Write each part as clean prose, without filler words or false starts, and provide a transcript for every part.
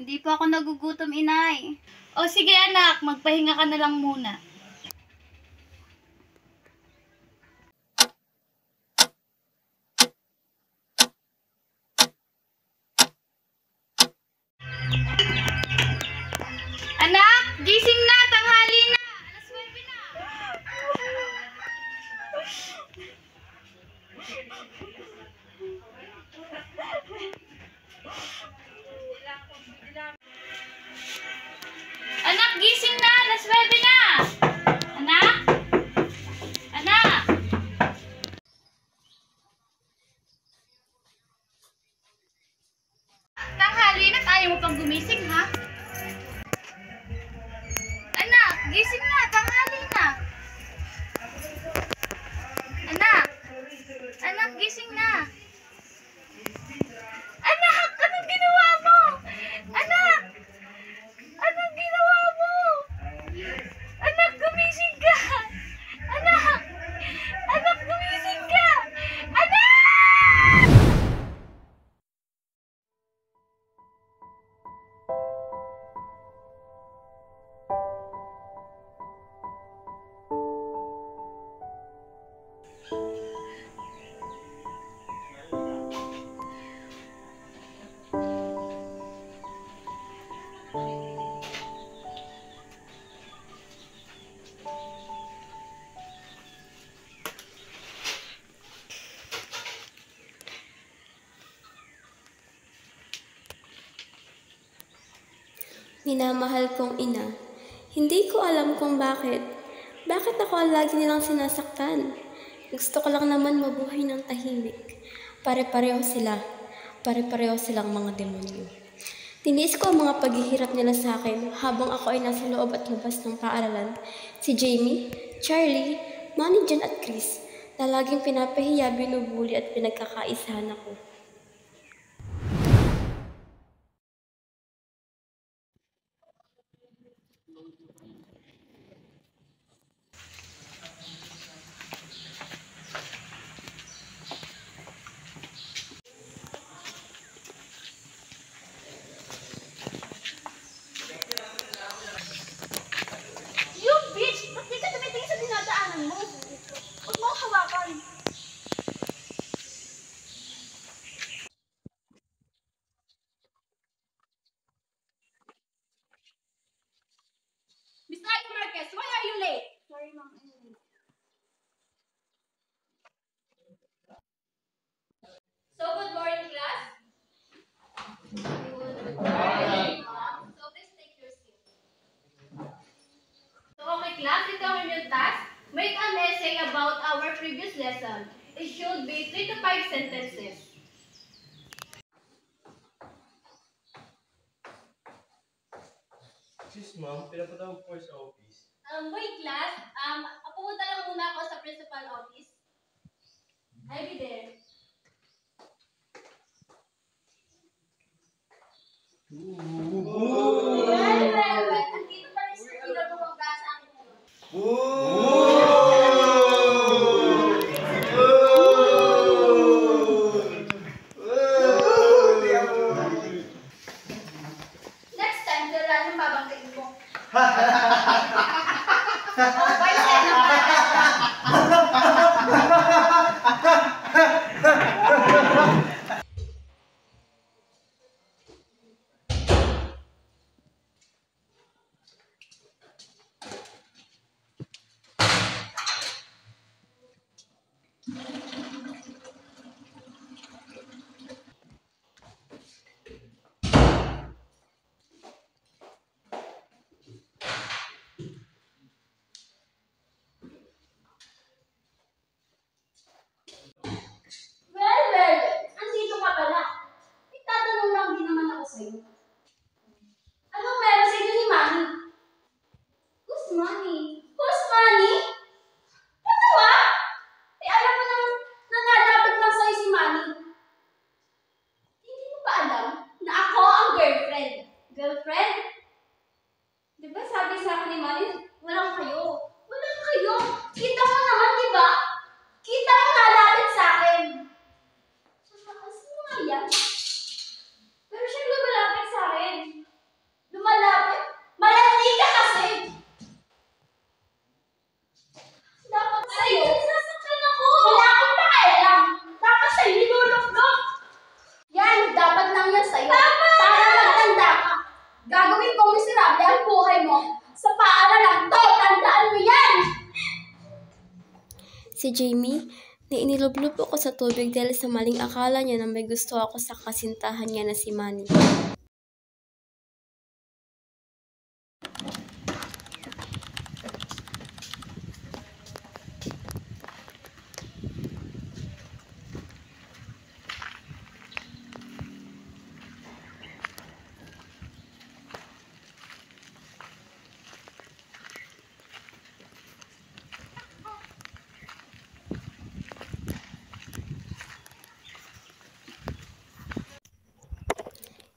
Hindi pa ako nagugutom, inay. O sige anak, magpahinga ka na lang muna. Anak, gising na, tanghali na. Alas 9 na. Anak, gising na, alas 9 na. Anak? Anak? Tanghali na, tayo mo pang gumising, ha? Anak, gising na, tanghali na. Anak, anak, gising na. Anak, anong ginawa mo? Anak, anong ginawa mo? Anak, gumising ka. Anak, anak, gumising ka. Anak! Minamahal kong ina, hindi ko alam kung bakit. Bakit ako ang lagi nilang sinasaktan? Gusto ko lang naman mabuhay ng tahimik. Pare-pareho silang mga demonyo. Tiniis ko ang mga paghihirap nila sa akin habang ako ay nasa loob at labas ng paaralan. Si Jamie, Charlie, Manny, Jan at Chris na laging pinapahiya, binubuli at pinagkakaisahan ako. You bitch! Ba't di ka tumitingin sa dinadaanan mo? Huwag mo akong hawakan. Miss Ivy Marquez, why are you late? Sorry, ma'am. So, good morning, class. Good morning, ma'am. So, please take your seat. So, okay, class, ito ang inyong task. Make an essay about our previous lesson. It should be 3 to 5 sentences. Sis, ma'am, pinapatawag po sa office. Wait, class. Pumunta lang muna ako sa principal office. I'll be there. Well. Nandito pa rin sa pinabumangga sa akin ngayon. Next time, kailangan yung babanggain mo. Bye, Stella. Sa paaralan to, tandaan mo yan! Si Jamie, na inilublob ako sa tubig dahil sa maling akala niya na may gusto ako sa kasintahan niya na si Manny.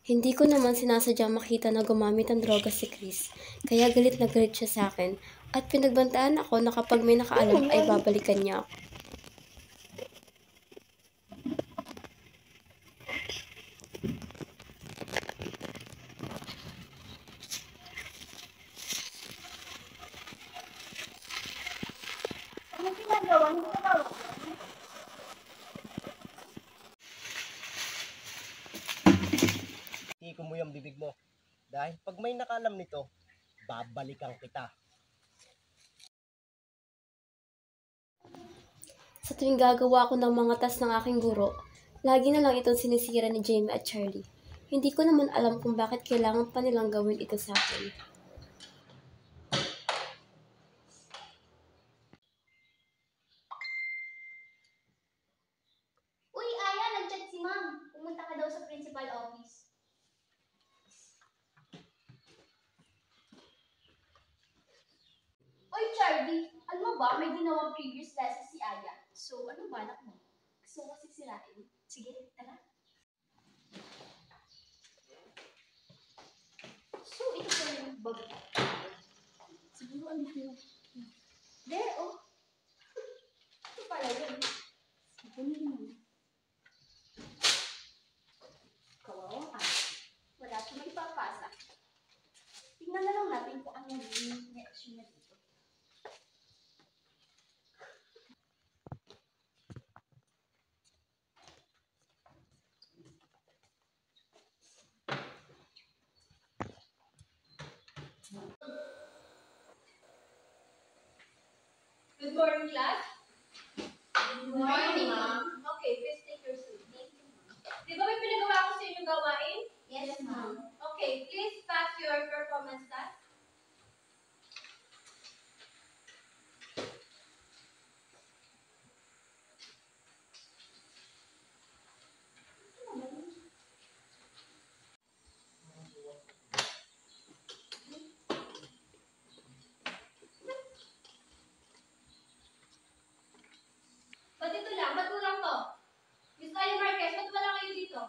Hindi ko naman sinasadyang makita na gumamit ng droga si Chris, kaya galit na galit siya sa akin at pinagbantaan ako na kapag may nakaalam ay babalikan niya ako. Ano ginagawa mo? Iko mo yung bibig mo. Dahil pag may nakalam nito, babalikan kita. Sa tuwing gagawa ko ng mga task ng aking guro, lagi na lang itong sinisira ni Jamie at Charlie. Hindi ko naman alam kung bakit kailangan pa nilang gawin ito sa akin. Uy, Aya, nag-chat si Ma'am. Pumunta ka daw sa principal office. Uy, Charlie, alam mo ba, may ginawang previous lesson si Aya. So, ano balak mo? Gusto ko kasi sirain. Sige, tara. So, ito pa yung bag. Siguro ano yun? There, oh. Ito pala yun. Kunin mo. Kawawa ka. Wala siya may papasa. Tingnan na lang natin kung ano yung reaction niya dito. Good morning, class. Good morning, ma'am. Okay, please take your seat. Thank you, ma'am. Di ba may pinagawa ko sa inyong gawain? Yes, ma'am. Okay, please pass your performance task. Ba't ito lang? Ba't kulang to? Miss Aya Marquez, ba't wala kayo dito?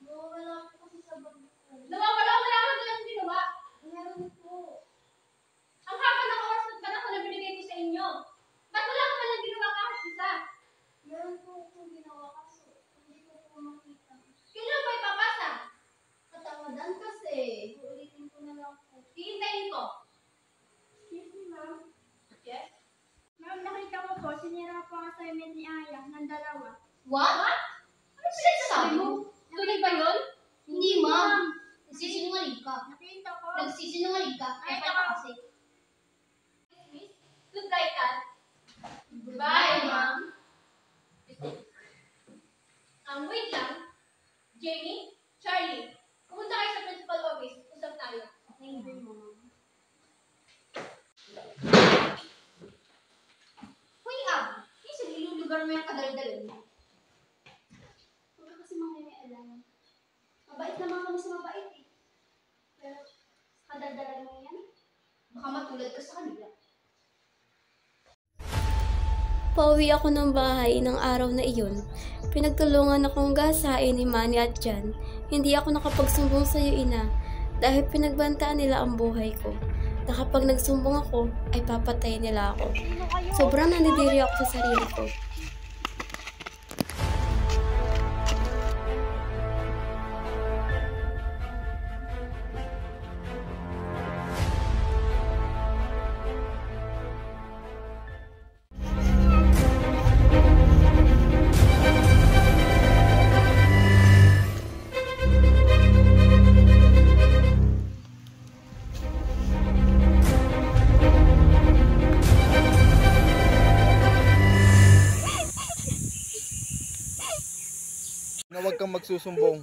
Nawawala ako kasi sa bag ko. Nawawala? Wala ka doon ginawa? Meron po. Ang haba ng oras at panahon na binigay ko sa inyo. Ba't wala ka palang ginawa kahit isa? Meron po akong ginawa kaso hindi ko po makita. Kailan ba ipapasa? Katamadan kasi. Uulitin ko na lang po. Hihintayin ko. Excuse me, ma'am. Yes? Ma'am, nakita ko po, sinira po ang assignment ni Aya ng dalawa. What? Ano sinasabi mo? Tuloy ba yun? Hindi, ma'am. Nagsisinungaling ka. Nakita ko. Nagsisinungaling ka. Kaya ka kasi. Miss, goodbye ka. Goodbye, ma'am. Wait lang. Jamie, Charlie, pumunta kayo sa principal office. Usap tayo. Thank you, ma'am. Hoy, minsan ilulugar mo yung kadaldal mo. Huwag ka kasi mangyayaan. Mabait naman kami sa mabait eh. Pero, sa kadaldalan mo yan, baka matulad ka sa kanila. Pauwi ako ng bahay ng araw na iyon. Pinagtulungan akong gasain ni Manny at Jan. Hindi ako nakapagsumbong sa iyo, ina, dahil pinagbantaan nila ang buhay ko. Na kapag nagsumbong ako, ay papatayin nila ako. Sobrang nandidiri ako sa sarili ko. magsusumbong.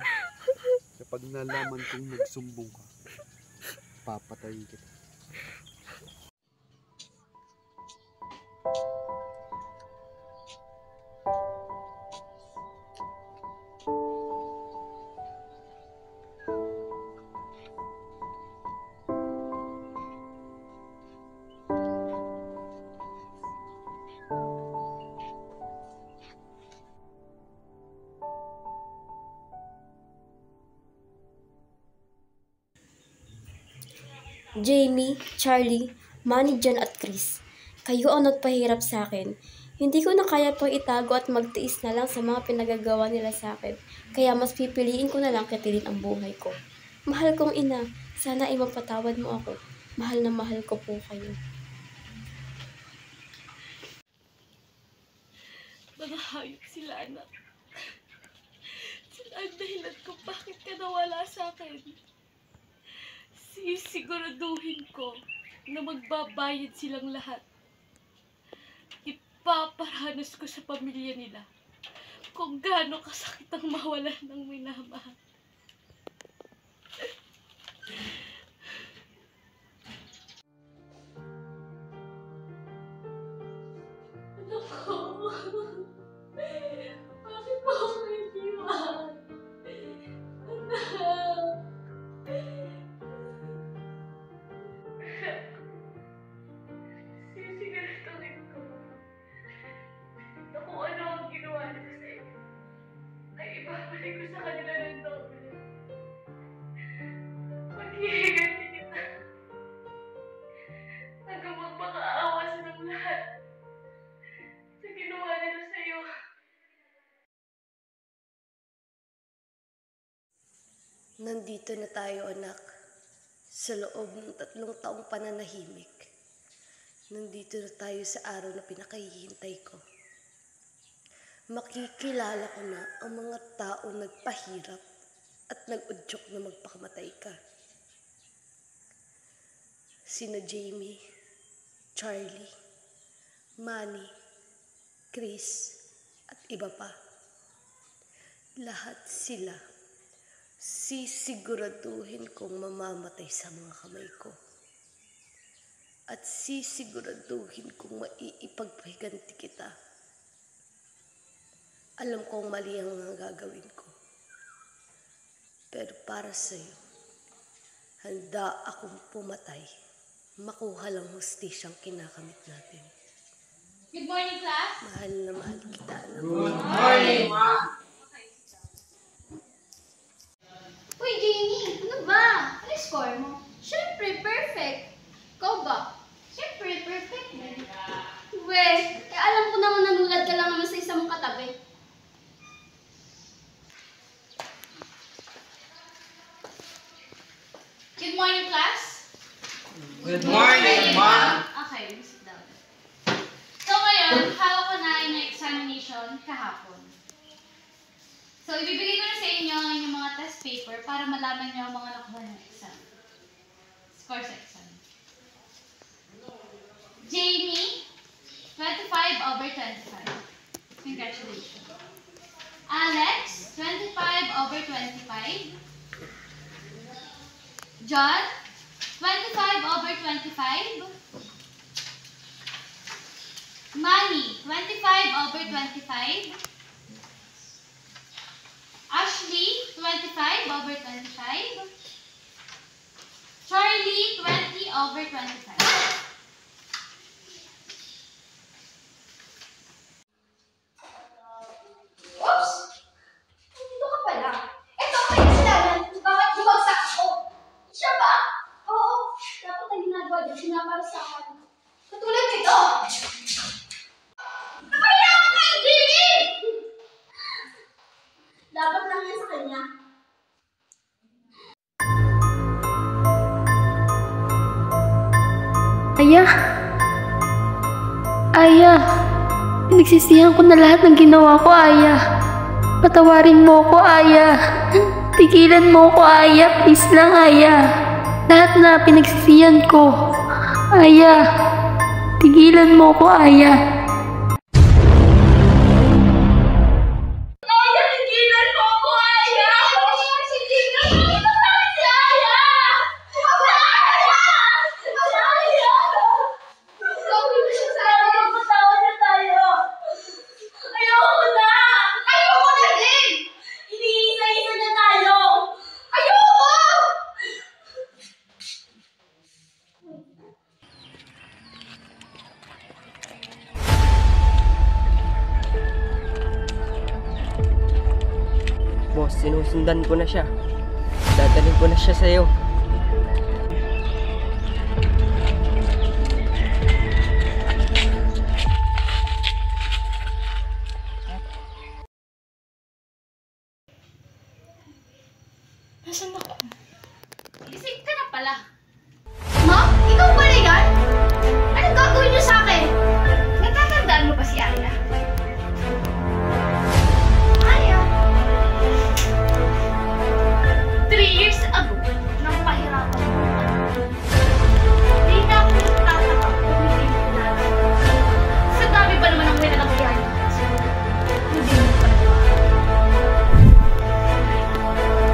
Kapag nalaman kong nagsumbong ka, papatayin kita. Jamie, Charlie, Manny, John at Chris. Kayo ang nagpahirap sa akin. Hindi ko na kaya pang itago at magtiis na lang sa mga pinagagawa nila sa akin. Kaya mas pipiliin ko na lang kitilin ang buhay ko. Mahal kong ina, sana ay mapatawad mo ako. Mahal na mahal ko po kayo. Mga hayop sila, anak. Sila ang dahilan kung bakit ka nawala sa akin. Sisiguraduhin ko na magbabayad silang lahat. Ipaparanas ko sa pamilya nila kung gaano kasakit ang mawalan ng minamahal. Anak ko, bakit mo ako iniwan? Anak! Sisiguraduhin ko na kung ano ang ginawa nila sa inyo ay ibabalik ko sa kanila ng doble. Maghihiganti kita hanggang magmakaawa silang lahat sa ginawa nila sa iyo. Nandito na tayo, anak. Sa loob ng 3 taong pananahimik, nandito na tayo sa araw na pinakahihintay ko. Makikilala ko na ang mga taong nagpahirap at nag-udyok na magpakamatay ka. Sina Jamie, Charlie, Manny, Chris, at iba pa. Lahat sila sisiguraduhin kong mamamatay sa mga kamay ko. At sisiguraduhin kong maiipagpahiganti kita. Alam kong mali ang mga gagawin ko. Pero para sa'yo, handa akong pumatay. Makuha lang hustisyang kinakamit natin. Good morning, class. Mahal na mahal kita. Good morning, Ma. Uy, Jamie, ano ba? Ano score mo? Siyempre, perfect. Ikaw ba? Siyempre, perfect din. Alam ko naman nanulad ka lang naman sa isang katabi. Good morning, class. Good morning, Ma. Okay, sit down. So ngayon, hawak ko na yung examination kahapon. So, ibibigay ko na sa inyo ang inyong mga test paper para malaman nyo ang mga nakuha ng exam. Score sa exam. Jamie, 25/25. Congratulations. Alex, 25/25. John, 25/25. Manny, 25/25. Ashley, 25/25. Charlie, 20/25. Oops! Dito ka pala. Ito ang may kasalanan kung bakit bumagsak ako. Siya ba? Oo. Dapat ang ginagawa dyan, sinaparusahan. Katulad nito. Nakaya ka kay Jimmy! Dapat lang yan sa kanya. Aya! Aya! Pinagsisihan ko na lahat ng ginawa ko, Aya. Patawarin mo ko, Aya. Tigilan mo ko, Aya. Please lang, Aya. Lahat na pinagsisihan ko. Aya. Tigilan mo ko, Aya. Aya, tigilan mo ko, Aya! sinusundan ko na siya. Dadalhin ko na siya sa'yo. Nasaan ako? Gising ka na pala. Ma? Ikaw pala yan? Anong gagawin niyo sa akin? Natatandaan mo ba si Aya? Aya? 3 years ago, nang pahirapan mo. Di na ako nagtataka kung hindi mo kilala. Sa dami pa naman ang nilalang si Aya. Hindi mo pa naman.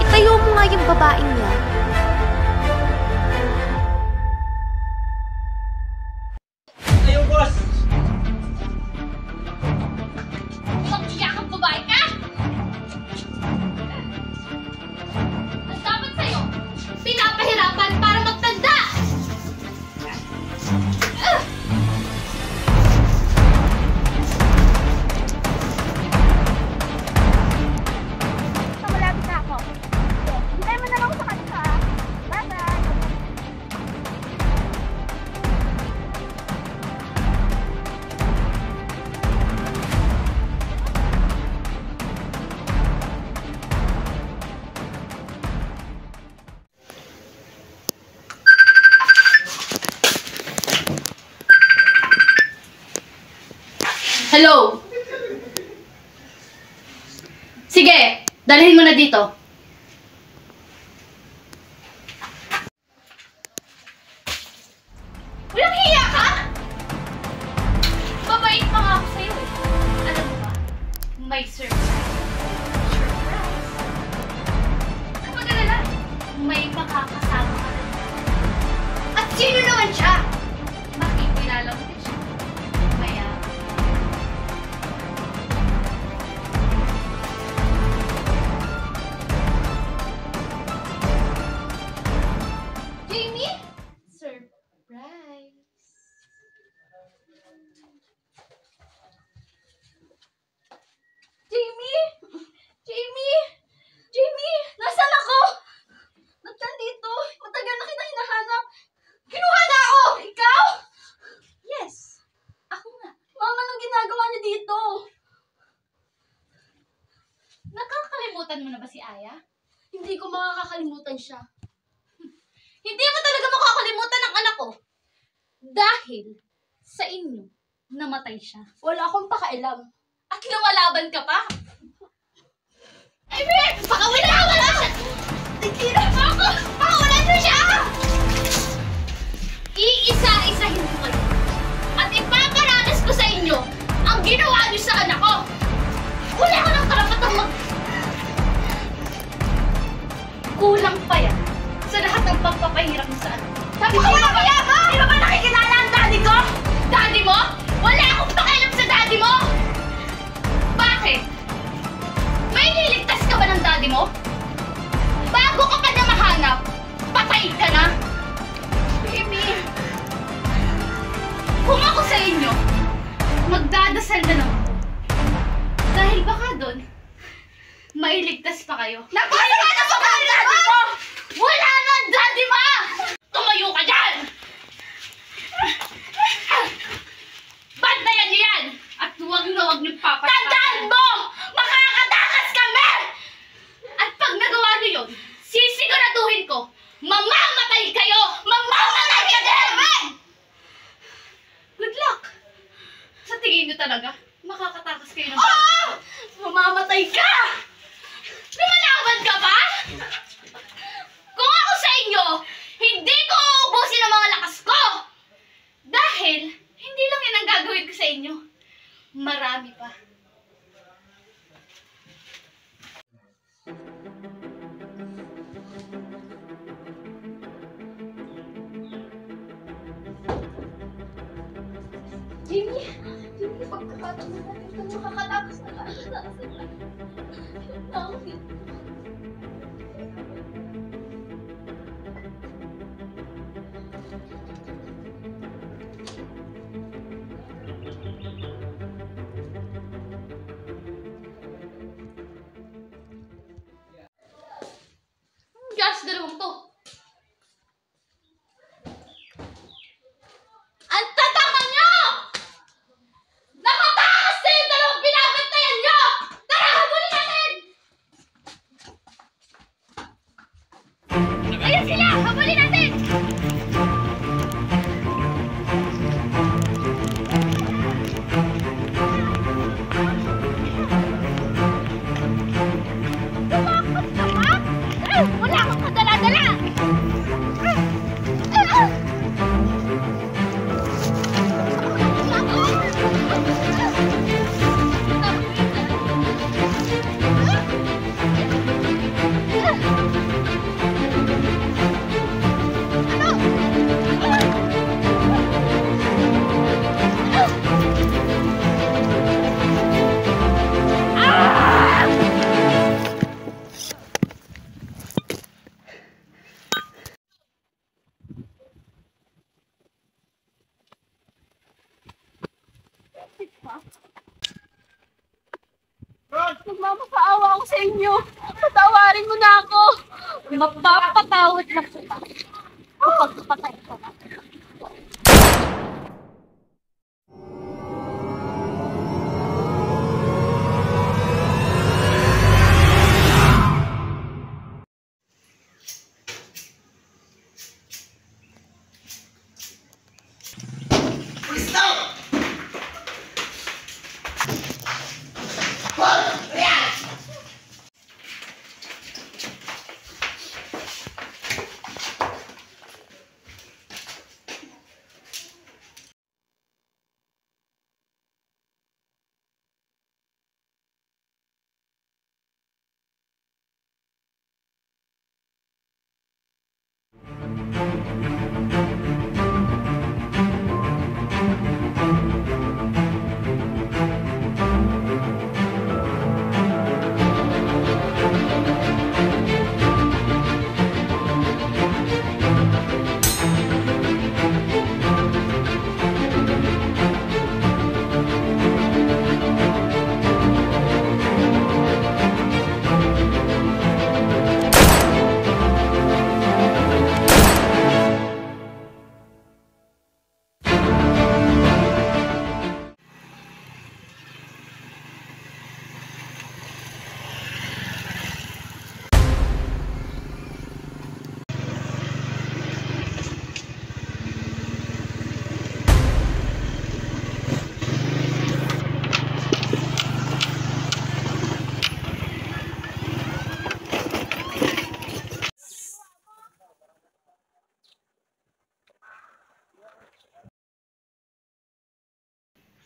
Itayo mo nga yung babaeng niya. Ayaw, boss! Mag-iyakang babae ka! Ang dapat sa'yo, pinapahirapan para magtanda! Basta malapit na ako. Hintayin mo na lang ako sa kanila. Bye-bye! Hello? Sige, dalhin mo na dito. Walang hiya ka? Babait pa nga ako sa'yo eh. Alam mo ba, may surprise. Surprise? Ang mag-alala, may makakasama ka na. At sino naman siya? Makikilala mo din siya. Maya. Jamie? Surprise! Jamie? Jamie? Jamie? Nasaan ako? Ba't nandito? Matagal na kita hinahanap. Kinuha na ako! Ikaw? Yes! Ako nga. Mama, anong ginagawa niyo dito? Nakakalimutan mo na ba si Aya? Hindi ko makakalimutan siya. Hindi mo talaga makakalimutan ang anak ko. Dahil sa inyo, namatay siya. Wala akong pakialam. At lumalaban ka pa? Amy! Pakawilawan mo siya! Titira mo ako! Pakawalan niyo siya! Iisa-isahin ko kayo. At ipaparanas ko sa inyo ang ginawa niyo sa anak ko. Wala ko ng karapatang kulang pa yan sa lahat ng pagpapahirap niyo sa anak ko. Sabi ko wala kaya ba? Di ba ba nakikilala ang daddy ko? Daddy mo? Wala akong pakialam sa daddy mo! Bakit? May liligtas ka ba ng daddy mo? Bago ka pa na mahanap, patay ka na! Baby! Kung ako sa inyo, magdadasal na lang ako. Dahil baka doon, mailigtas pa kayo. Napakalaga mo ka ang daddy ko! Wala na ang daddy mo! Tumayo ka dyan! Bantayan niyo yan! At huwag na huwag niyo papatakan. Tandaan mo! Makakatakas kami! At pag nagawa niyo yun, sisiguraduhin ko, mamamatay kayo! Mamamatay ka din! Good luck! Sa tingin niyo talaga, makakatakas kayo ng... Oo! Mamamatay ka! Lumalaban ka ba? Kung ako sa inyo, hindi ko uubusin ang mga lakas ko! Dahil, hindi lang yan ang gagawin ko sa inyo. Marami pa. Jamie, pagkakataon na natin ito, makakatapos na tayo. kaya sa dalawang to? Ang tatama nyo! Nakatakas na yung dalawang binabantayan nyo! Tara, habulin natin! Ayun sila! Habulin natin! Tumakot ka ba? Wala akong kadala-dala! Magmamapaawa ako sa inyo. Patawarin mo na ako. Mapapatawad na kita. Kapag patay ka na.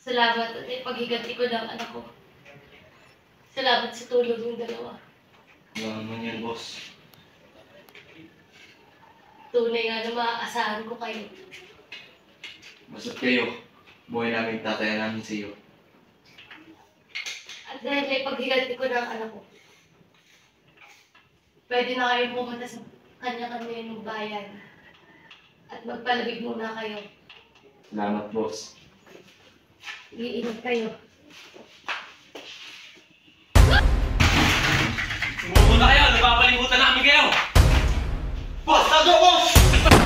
Salamat at ipaghiganti ko ng anak ko. Salamat sa tulong ng dalawa. Wala naman yan, boss. Tunay nga na maaasahan ko kayo. Basta't kayo, buhay namin tataya namin sa iyo. At dahil na ipaghiganti ko ng anak ko, pwede na kayong pumunta sa kanya-kanya ng bayan. At magpalabig muna kayo. Salamat, boss. Iingat kayo. Sumuko na kayo! Nababalimutan namin kayo! Boss! Tago, boss!